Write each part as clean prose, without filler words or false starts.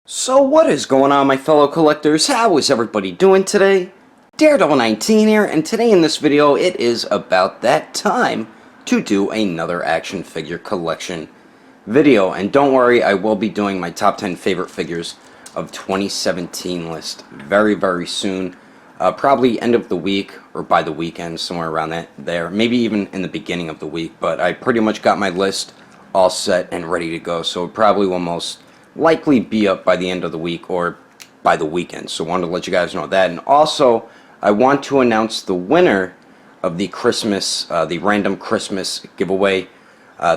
So what is going on, my fellow collectors? How is everybody doing today? Daredevil19 here, and today in this video it is about that time to do another action figure collection video. And don't worry, I will be doing my top 10 favorite figures of 2017 list very soon. Probably end of the week or by the weekend, somewhere around there. Maybe even in the beginning of the week, but I pretty much got my list all set and ready to go, so it probably will most likely be up by the end of the week or by the weekend. So I wanted to let you guys know that. And also, I want to announce the winner of the the random Christmas giveaway.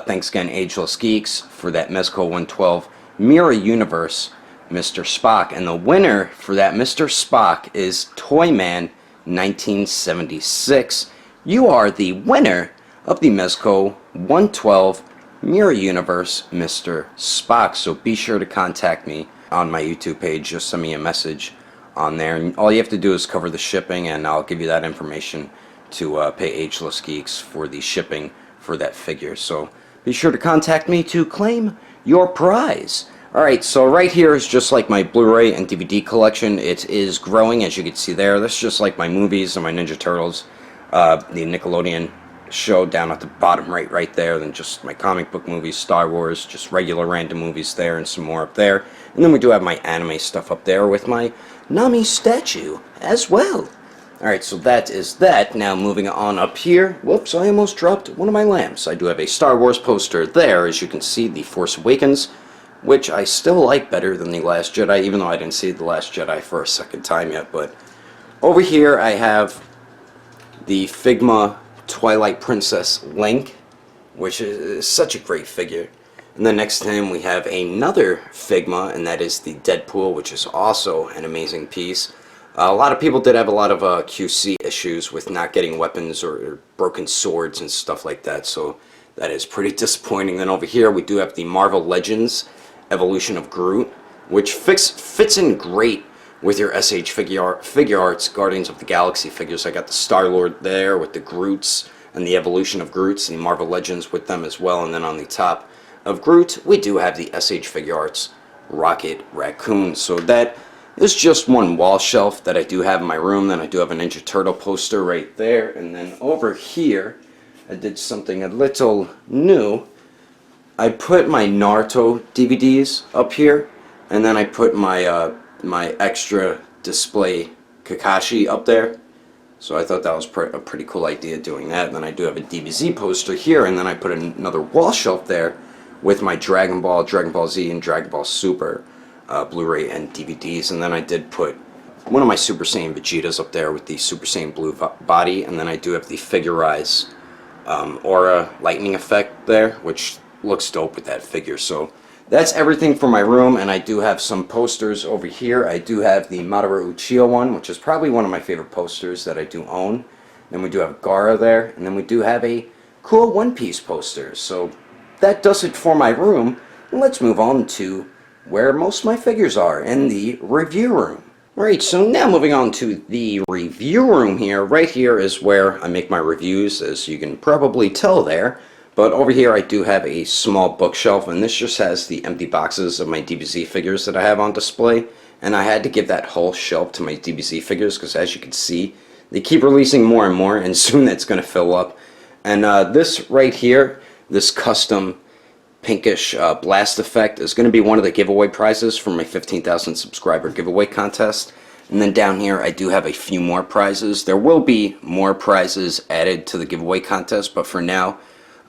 Thanks again, Agelessgeeks, for that Mezco 112 Mirror Universe Mr. Spock. And the winner for that Mr. Spock is Toyman 1976. You are the winner of the Mezco 112 Mirror Universe Mr. Spock. So be sure to contact me on my YouTube page. Just send me a message on there, and all you have to do is cover the shipping, and I'll give you that information to pay Agelessgeeks for the shipping for that figure. So be sure to contact me to claim your prize. Alright, so right here is just like my Blu-ray and DVD collection. It is growing, as you can see there. That's just like my movies and my Ninja Turtles, the Nickelodeon show down at the bottom right there, then just my comic book movies, Star Wars, just regular random movies there, and some more up there. And then we do have my anime stuff up there with my Nami statue as well. Alright, so that is that. Now moving on up here. Whoops, I almost dropped one of my lamps. I do have a Star Wars poster there, as you can see, The Force Awakens, which I still like better than The Last Jedi, even though I didn't see The Last Jedi for a second time yet. But over here I have the Figma Twilight Princess Link, which is such a great figure. And then next to him we have another Figma, and that is the Deadpool, which is also an amazing piece. A lot of people did have a lot of QC issues with not getting weapons or broken swords and stuff like that, so that is pretty disappointing. Then over here we do have the Marvel Legends Evolution of Groot, which fits in great with your SH Figure Arts Guardians of the Galaxy figures. I got the Star-Lord there with the Groots and the Evolution of Groots, and the Marvel Legends with them as well. And then on the top of Groot, we do have the SH Figure Arts Rocket Raccoon. So that is just one wall shelf that I do have in my room. Then I do have a Ninja Turtle poster right there. And then over here, I did something a little new. I put my Naruto DVDs up here, and then I put my my extra display Kakashi up there. So I thought that was a pretty cool idea doing that. And then I do have a DBZ poster here, and then I put another wall shelf there with my Dragon Ball, Dragon Ball Z, and Dragon Ball Super Blu-ray and DVDs. And then I did put one of my Super Saiyan Vegetas up there with the Super Saiyan Blue body. And then I do have the Figure-Rise Aura Lightning Effect there, which looks dope with that figure. So that's everything for my room, and I do have some posters over here. I do have the Madara Uchiha one, which is probably one of my favorite posters that I do own. Then we do have Gaara there, and then we do have a cool One Piece poster. So that does it for my room. Let's move on to where most of my figures are, in the review room. Alright, so now moving on to the review room here. Right here is where I make my reviews, as you can probably tell there. But over here I do have a small bookshelf, and this just has the empty boxes of my DBZ figures that I have on display. And I had to give that whole shelf to my DBZ figures because, as you can see, they keep releasing more and more, and soon that's going to fill up. And this right here, this custom pinkish blast effect, is going to be one of the giveaway prizes for my 15,000 subscriber giveaway contest. And then down here I do have a few more prizes. There will be more prizes added to the giveaway contest, but for now,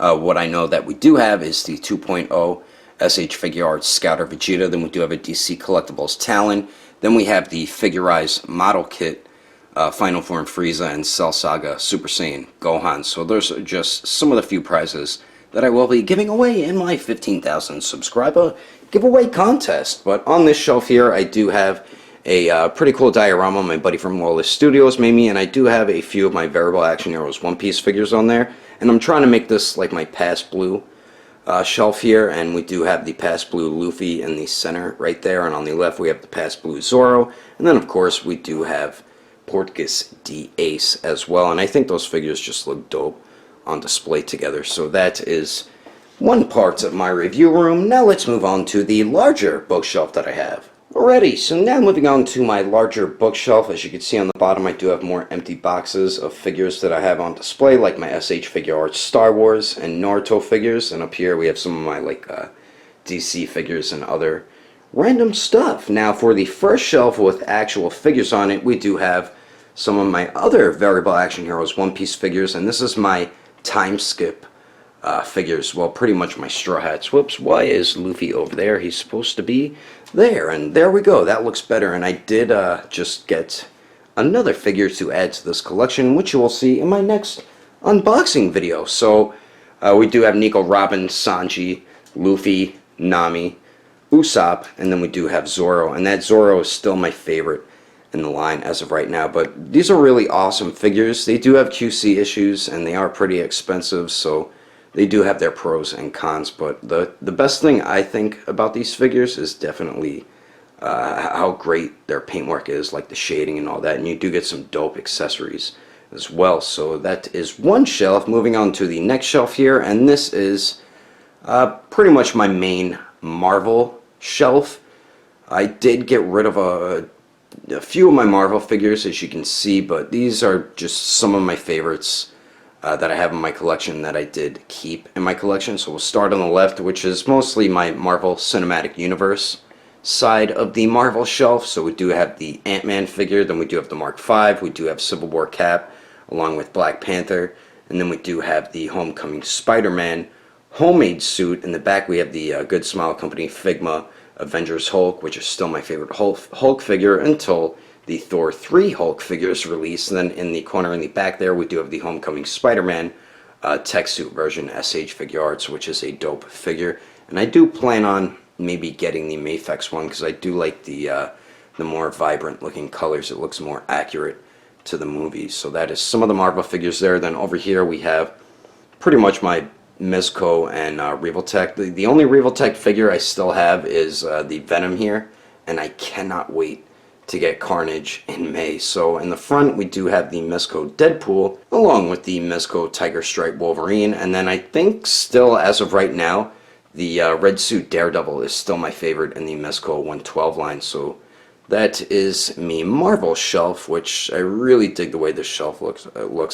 what I know that we do have is the 2.0 SH Figure Arts Scouter Vegeta. Then we do have a DC Collectibles Talon. Then we have the Figure-Rise Model Kit Final Form Frieza and Cell Saga Super Saiyan Gohan. So those are just some of the few prizes that I will be giving away in my 15,000 subscriber giveaway contest. But on this shelf here I do have a pretty cool diorama my buddy from Lawless Studios made me, and I do have a few of my Variable Action Heroes One Piece figures on there. And I'm trying to make this like my Past Blue shelf here, and we do have the Past Blue Luffy in the center right there, and on the left we have the Past Blue Zoro, and then of course we do have Portgas D Ace as well, and I think those figures just look dope on display together. So that is one part of my review room. Now let's move on to the larger bookshelf that I have. Alrighty, so now moving on to my larger bookshelf. As you can see on the bottom, I do have more empty boxes of figures that I have on display, like my SH Figure Arts Star Wars and Naruto figures. And up here we have some of my DC figures and other random stuff. Now for the first shelf with actual figures on it, we do have some of my other Variable Action Heroes One Piece figures, and this is my time skip figures. Well, pretty much my Straw Hats. Whoops, why is Luffy over there? He's supposed to be there, and there we go. That looks better, and I did just get another figure to add to this collection, which you will see in my next unboxing video. So we do have Nico, Robin, Sanji, Luffy, Nami, Usopp, and then we do have Zoro, and that Zoro is still my favorite in the line as of right now. But these are really awesome figures. They do have QC issues, and they are pretty expensive, so they do have their pros and cons. But the best thing I think about these figures is definitely how great their paintwork is, like the shading and all that, and you do get some dope accessories as well. So that is one shelf. Moving on to the next shelf here, and this is pretty much my main Marvel shelf. I did get rid of a few of my Marvel figures, as you can see, but these are just some of my favorites that I have in my collection that I did keep in my collection. So we'll start on the left, which is mostly my Marvel Cinematic Universe side of the Marvel shelf. So we do have the Ant-Man figure, then we do have the Mark V, we do have Civil War Cap along with Black Panther, and then we do have the Homecoming Spider-Man homemade suit. In the back we have the Good Smile Company Figma Avengers Hulk, which is still my favorite Hulk figure until the Thor 3 Hulk figure is released. And then in the corner in the back there we do have the Homecoming Spider-Man tech suit version SH Figure Arts, which is a dope figure. And I do plan on maybe getting the Mafex one because I do like the more vibrant looking colors. It looks more accurate to the movie. So that is some of the Marvel figures there. Then over here we have pretty much my Mezco and Revoltech. The only Revoltech figure I still have is the Venom here, and I cannot wait to get Carnage in May. So in the front we do have the Mezco Deadpool along with the Mezco Tiger Stripe Wolverine, and then I think still as of right now the Red Suit Daredevil is still my favorite in the Mezco 112 line. So that is me Marvel shelf, which I really dig the way this shelf looks.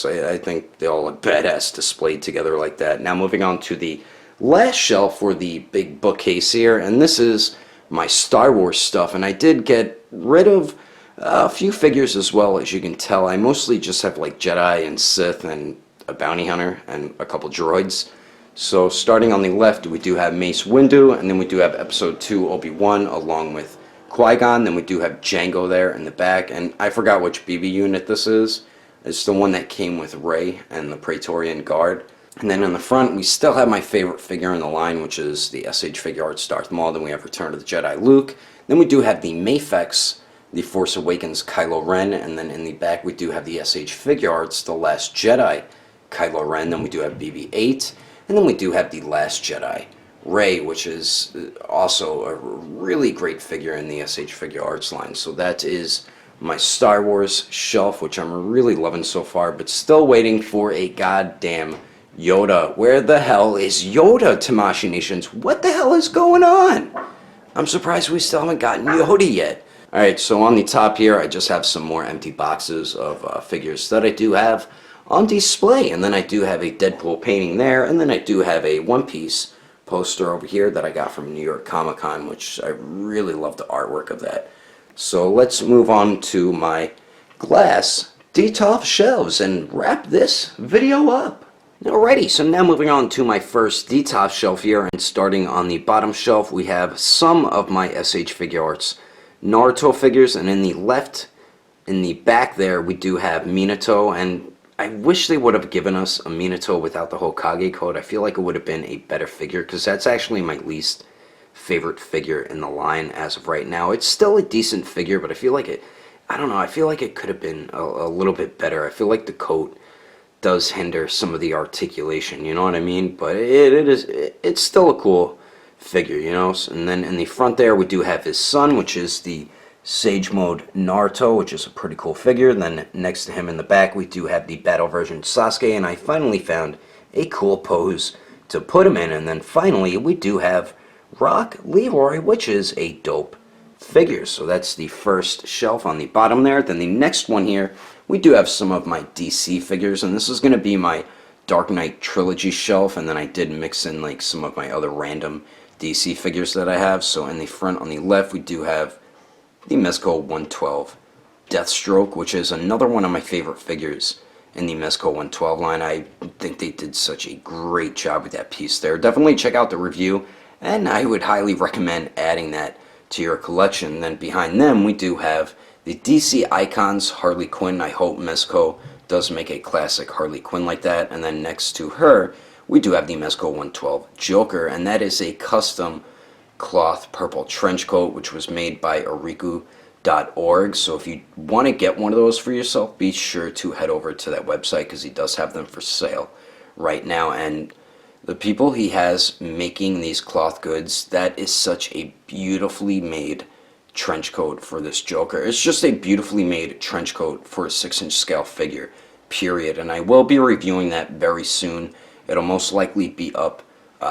I think they all look badass displayed together like that. Now moving on to the last shelf for the big bookcase here, and this is my Star Wars stuff, and I did get rid of a few figures as well. As you can tell, I mostly just have like Jedi and Sith and a bounty hunter and a couple droids. So starting on the left we do have Mace Windu, and then we do have Episode 2 Obi-Wan along with Qui-Gon. Then we do have Django there in the back, and I forgot which BB unit this is. It's the one that came with Rey and the Praetorian Guard. And then in the front we still have my favorite figure in the line, which is the SH Figure Arts Darth Maul. Then we have Return of the Jedi Luke. Then we do have the Mafex, the Force Awakens Kylo Ren, and then in the back we do have the SH Figure Arts The Last Jedi Kylo Ren. Then we do have BB-8, and then we do have the Last Jedi Rey, which is also a really great figure in the SH Figure Arts line. So that is my Star Wars shelf, which I'm really loving so far, but still waiting for a goddamn Yoda. Where the hell is Yoda, Tamashii Nations? What the hell is going on? I'm surprised we still haven't gotten Yoda yet. Alright, so on the top here I just have some more empty boxes of figures that I do have on display, and then I do have a Deadpool painting there, and then I do have a One Piece poster over here that I got from New York Comic Con, which I really love the artwork of that. So let's move on to my glass detolf shelves and wrap this video up. Alrighty, so now moving on to my first detolf shelf here, and starting on the bottom shelf we have some of my SH Figure Arts Naruto figures, and in the back there we do have Minato, and I wish they would have given us a Minato without the Hokage code. I feel like it would have been a better figure, because that's actually my least favorite figure in the line as of right now. It's still a decent figure, but I feel like I don't know, I feel like it could have been a little bit better. I feel like the coat does hinder some of the articulation, you know what I mean? But it's still a cool figure, you know? And then in the front there we do have his son, which is the Sage Mode Naruto, which is a pretty cool figure. And then next to him in the back we do have the battle version Sasuke, and I finally found a cool pose to put him in. And then finally we do have Rock Leroy, which is a dope figures. So that's the first shelf on the bottom there. Then the next one here, we do have some of my DC figures, and this is going to be my Dark Knight trilogy shelf, and then I did mix in like some of my other random DC figures that I have. So in the front on the left, we do have the Mezco 112 Deathstroke, which is another one of my favorite figures in the Mezco 112 line. I think they did such a great job with that piece there. Definitely check out the review, and I would highly recommend adding that to your collection. Then behind them, we do have the DC Icons Harley Quinn. I hope Mezco does make a classic Harley Quinn like that. And then next to her, we do have the Mezco 112 Joker, and that is a custom cloth purple trench coat, which was made by Ariku.org. So if you want to get one of those for yourself, be sure to head over to that website, because he does have them for sale right now. And the people he has making these cloth goods, that is such a beautifully made trench coat for this Joker. It's just a beautifully made trench coat for a 6-inch scale figure, period. And I will be reviewing that very soon. It'll most likely be up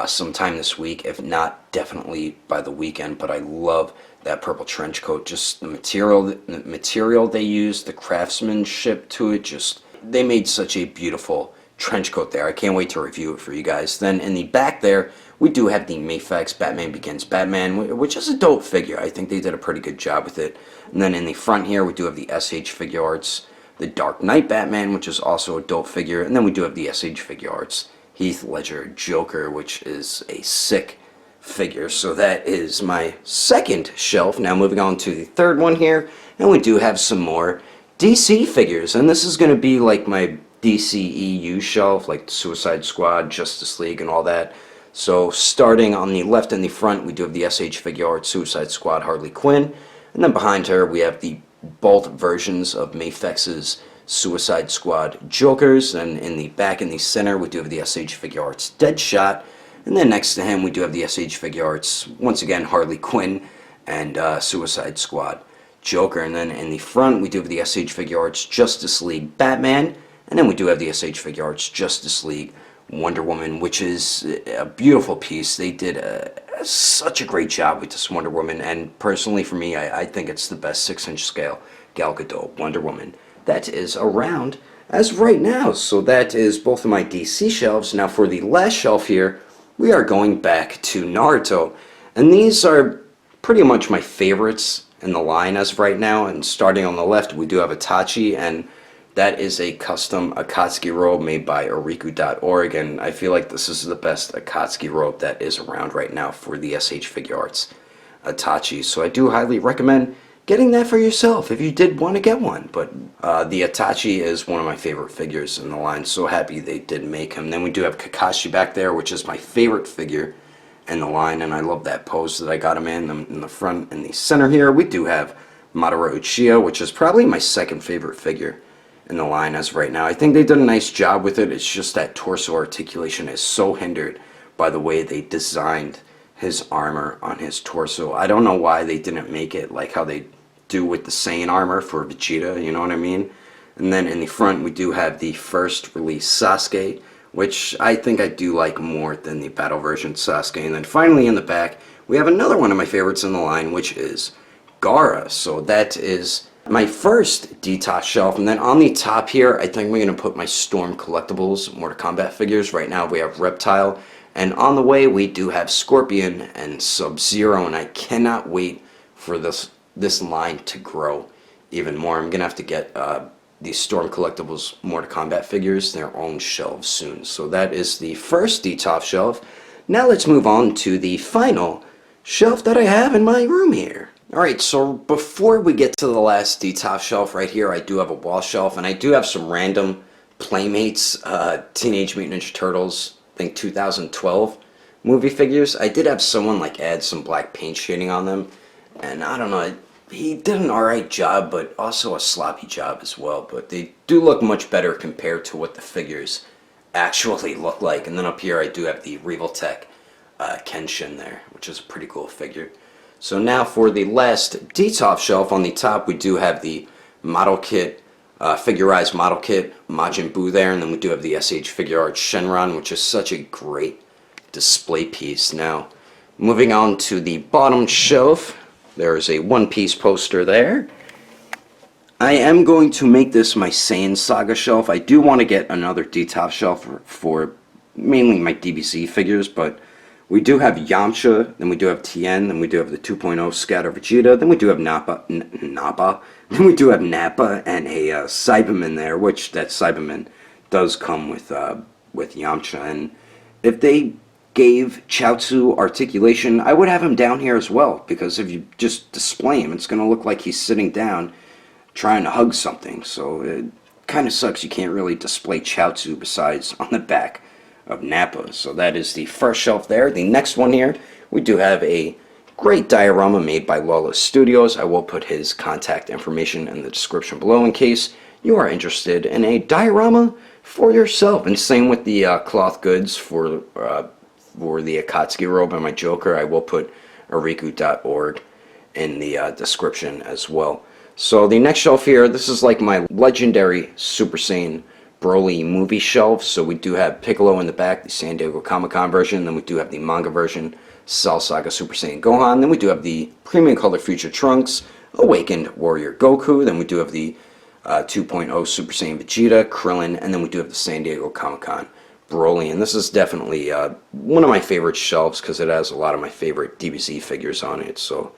sometime this week, if not definitely by the weekend. But I love that purple trench coat. Just the material they used, the craftsmanship to it, just they made such a beautiful trench coat there. I can't wait to review it for you guys. Then in the back there, we do have the Mafex Batman Begins Batman, which is a dope figure. I think they did a pretty good job with it. And then in the front here, we do have the SH Figure Arts, the Dark Knight Batman, which is also a dope figure. And then we do have the SH Figure Arts Heath Ledger Joker, which is a sick figure. So that is my second shelf. Now moving on to the third one here, and we do have some more DC figures. And this is going to be like my DCEU shelf, like Suicide Squad, Justice League, and all that. So starting on the left and the front, we do have the SH Figure Arts Suicide Squad Harley Quinn, and then behind her we have the both versions of Mafex's Suicide Squad Jokers, and in the back in the center we do have the SH Figure Arts Deadshot, and then next to him we do have the SH Figure Arts, once again, Harley Quinn and Suicide Squad Joker. And then in the front we do have the SH Figure Arts Justice League Batman, and then we do have the SH Figure Arts Justice League Wonder Woman, which is a beautiful piece. They did such a great job with this Wonder Woman, and personally for me, I think it's the best 6-inch scale Gal Gadot Wonder Woman that is around as right now. So that is both of my DC shelves. Now for the last shelf here, we are going back to Naruto, and these are pretty much my favorites in the line as of right now. And starting on the left, we do have Itachi, and that is a custom Akatsuki robe made by Ariku.org, and I feel like this is the best Akatsuki robe that is around right now for the SH Figure Arts Itachi. So I do highly recommend getting that for yourself if you did want to get one. But the Itachi is one of my favorite figures in the line. So happy they did make him. Then we do have Kakashi back there, which is my favorite figure in the line, and I love that pose that I got him in the front. In the center here, we do have Madara Uchiha, which is probably my second favorite figure in the line as of right now. I think they did a nice job with it. It's just that torso articulation is so hindered by the way they designed his armor on his torso. I don't know why they didn't make it like how they do with the Saiyan armor for Vegeta, you know what I mean? And then in the front we do have the first release Sasuke, which I think I do like more than the battle version Sasuke. And then finally in the back we have another one of my favorites in the line, which is Gaara. So that is my first DTOS shelf. And then on the top here, I think we're going to put my Storm Collectibles Mortal Kombat figures. Right now we have Reptile, and on the way we do have Scorpion and Sub-Zero, and I cannot wait for this line to grow even more. I'm going to have to get these Storm Collectibles Mortal Kombat figures their own shelves soon. So that is the first DTOS shelf. Now let's move on to the final shelf that I have in my room here. Alright, so before we get to the last DTOS shelf right here, I do have a wall shelf, and I do have some random Playmates Teenage Mutant Ninja Turtles, I think 2012 movie figures. I did have someone like add some black paint shading on them, and I don't know, he did an alright job, but also a sloppy job as well. But they do look much better compared to what the figures actually look like. And then up here I do have the Revoltech Kenshin there, which is a pretty cool figure. So now for the last DTOS shelf, on the top we do have the model kit, figurized model kit Majin Buu there, and then we do have the SH Figure Arts Shenron, which is such a great display piece. Now moving on to the bottom shelf, There's a One Piece poster there. I am going to make this my Saiyan Saga shelf. I do want to get another D-top shelf for mainly my DBZ figures, but we do have Yamcha, then we do have Tien, then we do have the 2.0 Scatter Vegeta, then we do have Nappa, then we do have Nappa and a Cyberman there, which that Cyberman does come with Yamcha. And if they gave Chaozu articulation, I would have him down here as well, because if you just display him, it's going to look like he's sitting down trying to hug something. So it kind of sucks you can't really display Chaozu besides on the back of Nappa. So that is the first shelf there. The next one here, we do have a great diorama made by Lawless Studios. I will put his contact information in the description below in case you are interested in a diorama for yourself. And same with the cloth goods for the Akatsuki robe and my Joker. I will put ariku.org in the description as well. So the next shelf here, this is like my legendary Super Saiyan Broly movie shelf. So we do have Piccolo in the back, the San Diego Comic-Con version. Then we do have the manga version, Cell Saga Super Saiyan Gohan. Then we do have the Premium Color Future Trunks, Awakened Warrior Goku. Then we do have the 2.0 Super Saiyan Vegeta, Krillin. And then we do have the San Diego Comic-Con Broly. And this is definitely one of my favorite shelves because it has a lot of my favorite DBZ figures on it. So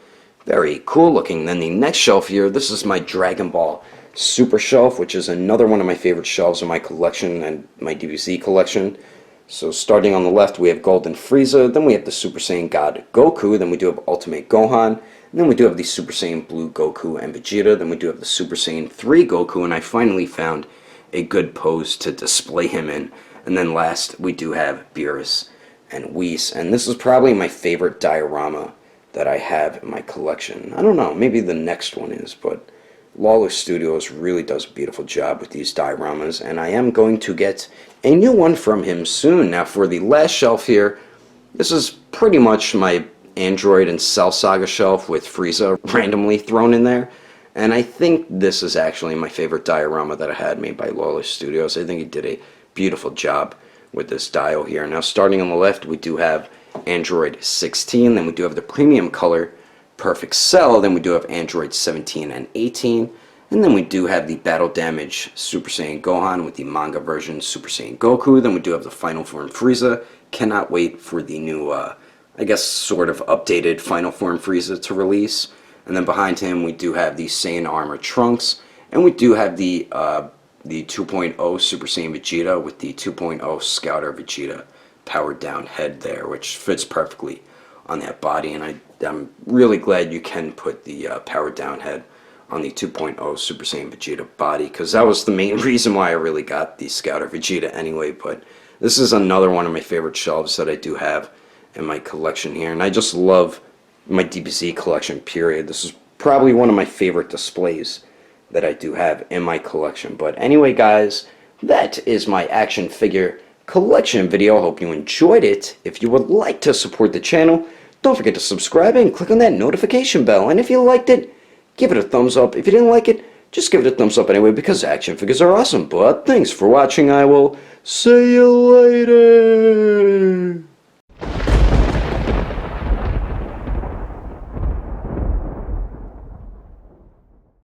very cool looking. Then the next shelf here, this is my Dragon Ball Super Shelf, which is another one of my favorite shelves in my collection and my DBZ collection. So starting on the left, we have Golden Frieza, then we have the Super Saiyan God Goku, then we do have Ultimate Gohan, and then we do have the Super Saiyan Blue Goku and Vegeta, then we do have the Super Saiyan 3 Goku, and I finally found a good pose to display him in. And then last, we do have Beerus and Whis, and this is probably my favorite diorama that I have in my collection. I don't know, maybe the next one is, but Lawless Studios really does a beautiful job with these dioramas, and I am going to get a new one from him soon. Now for the last shelf here, this is pretty much my Android and Cell Saga shelf with Frieza randomly thrown in there, and I think this is actually my favorite diorama that I had made by Lawless Studios. I think he did a beautiful job with this dial here. Now starting on the left, we do have Android 16, then we do have the Premium Color Perfect Cell, then we do have Android 17 and 18, and then we do have the Battle Damage Super Saiyan Gohan with the manga version Super Saiyan Goku, then we do have the Final Form Frieza. Cannot wait for the new, I guess sort of updated Final Form Frieza to release. And then behind him we do have the Saiyan Armor Trunks, and we do have the 2.0 Super Saiyan Vegeta with the 2.0 Scouter Vegeta powered down head there, which fits perfectly on that body, and I'm really glad you can put the powered down head on the 2.0 Super Saiyan Vegeta body, because that was the main reason why I really got the Scouter Vegeta anyway. But this is another one of my favorite shelves that I do have in my collection here, and I just love my DBZ collection, period. This is probably one of my favorite displays that I do have in my collection. But anyway guys, that is my action figure collection video. I hope you enjoyed it. If you would like to support the channel, don't forget to subscribe and click on that notification bell. And if you liked it, give it a thumbs up. If you didn't like it, just give it a thumbs up anyway, because action figures are awesome. But thanks for watching. I will see you later.